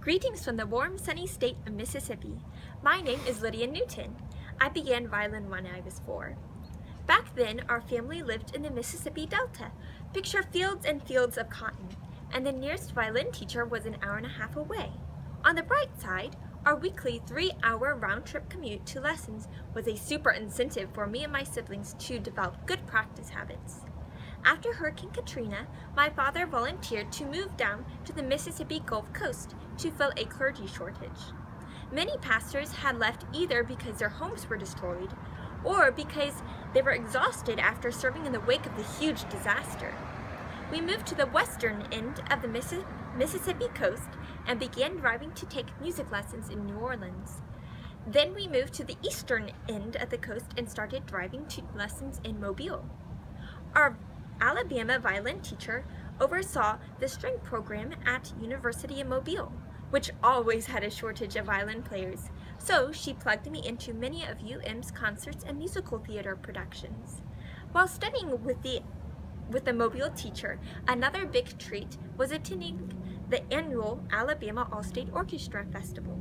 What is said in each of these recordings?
Greetings from the warm, sunny state of Mississippi. My name is Lydia Newton. I began violin when I was 4. Back then, our family lived in the Mississippi Delta. Picture fields and fields of cotton, and the nearest violin teacher was an hour and a half away. On the bright side, our weekly 3-hour round-trip commute to lessons was a super incentive for me and my siblings to develop good practice habits. After Hurricane Katrina, my father volunteered to move down to the Mississippi Gulf Coast to fill a clergy shortage. Many pastors had left either because their homes were destroyed or because they were exhausted after serving in the wake of the huge disaster. We moved to the western end of the Mississippi coast and began driving to take music lessons in New Orleans. Then we moved to the eastern end of the coast and started driving to lessons in Mobile. Our Alabama violin teacher oversaw the string program at University of Mobile, which always had a shortage of violin players, so she plugged me into many of UM's concerts and musical theater productions. While studying with the Mobile teacher, another big treat was attending the annual Alabama All-State Orchestra Festival.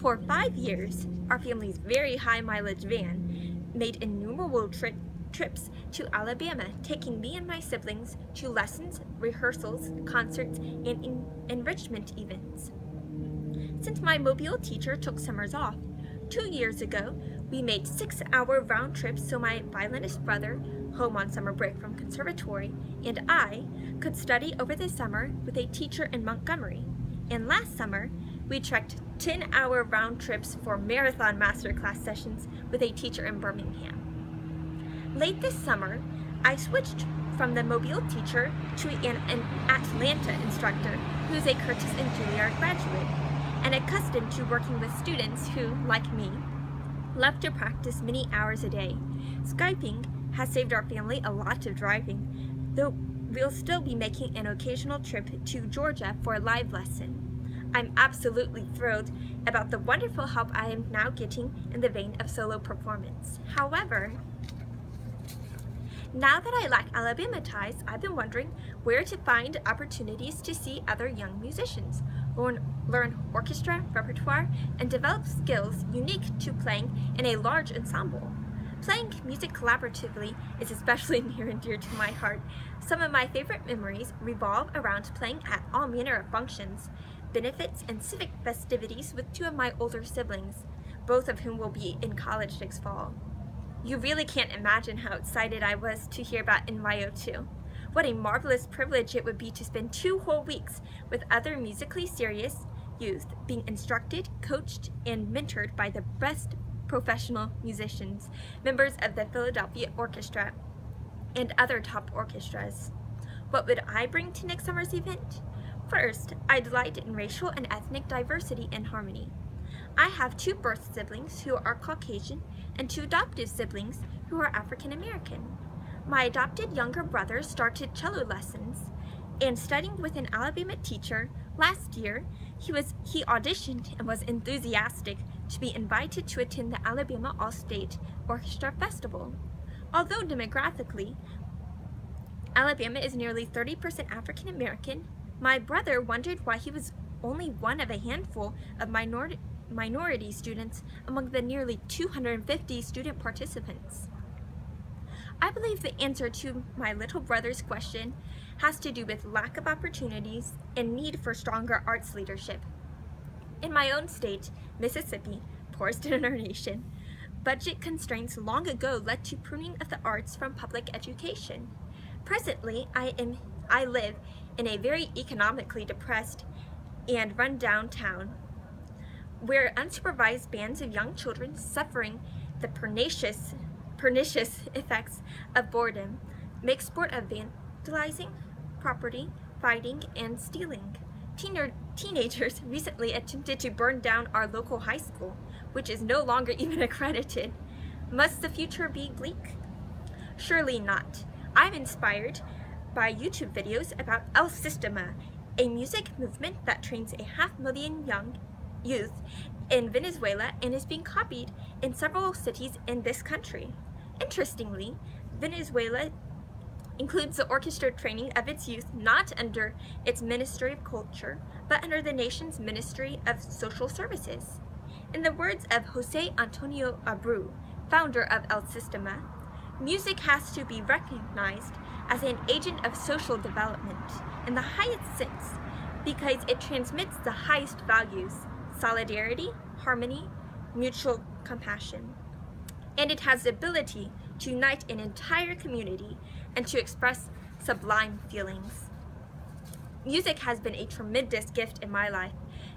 For 5 years, our family's very high-mileage van made innumerable trips to Alabama, taking me and my siblings to lessons, rehearsals, concerts, and enrichment events. Since my Mobile teacher took summers off, 2 years ago, we made 6-hour round trips so my violinist brother, home on summer break from conservatory, and I could study over the summer with a teacher in Montgomery. And last summer, we trekked 10-hour round trips for marathon masterclass sessions with a teacher in Birmingham. Late this summer, I switched from the Mobile teacher to an Atlanta instructor who is a Curtis and Juilliard graduate and accustomed to working with students who, like me, love to practice many hours a day. Skyping has saved our family a lot of driving, though we'll still be making an occasional trip to Georgia for a live lesson. I'm absolutely thrilled about the wonderful help I am now getting in the vein of solo performance. However, now that I lack Alabama ties, I've been wondering where to find opportunities to see other young musicians, learn orchestra repertoire, and develop skills unique to playing in a large ensemble. Playing music collaboratively is especially near and dear to my heart. Some of my favorite memories revolve around playing at all manner of functions, benefits, and civic festivities with 2 of my older siblings, both of whom will be in college next fall. You really can't imagine how excited I was to hear about NYO2. What a marvelous privilege it would be to spend 2 whole weeks with other musically serious youth being instructed, coached, and mentored by the best professional musicians, members of the Philadelphia Orchestra, and other top orchestras. What would I bring to next summer's event? First, I delight in racial and ethnic diversity and harmony. I have 2 birth siblings who are Caucasian and 2 adoptive siblings who are African American. My adopted younger brother started cello lessons and studying with an Alabama teacher. Last year, he auditioned and was enthusiastic to be invited to attend the Alabama All-State Orchestra Festival. Although demographically, Alabama is nearly 30% African American, my brother wondered why he was only one of a handful of minority students among the nearly 250 student participants. I believe the answer to my little brother's question has to do with lack of opportunities and need for stronger arts leadership. In my own state, Mississippi, poorest in our nation, budget constraints long ago led to pruning of the arts from public education. Presently, I live in a very economically depressed and run-down town where unsupervised bands of young children suffering the pernicious effects of boredom make sport of vandalizing property, fighting, and stealing. Teenagers recently attempted to burn down our local high school, which is no longer even accredited. Must the future be bleak? Surely not. I'm inspired by YouTube videos about El Sistema, a music movement that trains 500,000 young youth in Venezuela and is being copied in several cities in this country. Interestingly, Venezuela includes the orchestra training of its youth not under its Ministry of Culture, but under the nation's Ministry of Social Services. In the words of Jose Antonio Abreu, founder of El Sistema, music has to be recognized as an agent of social development in the highest sense because it transmits the highest values: solidarity, harmony, mutual compassion. And it has the ability to unite an entire community and to express sublime feelings. Music has been a tremendous gift in my life,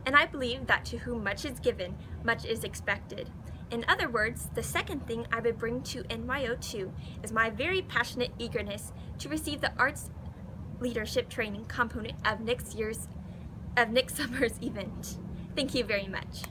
and I believe that to whom much is given, much is expected. In other words, the second thing I would bring to NYO2 is my very passionate eagerness to receive the arts leadership training component of next summer's event. Thank you very much.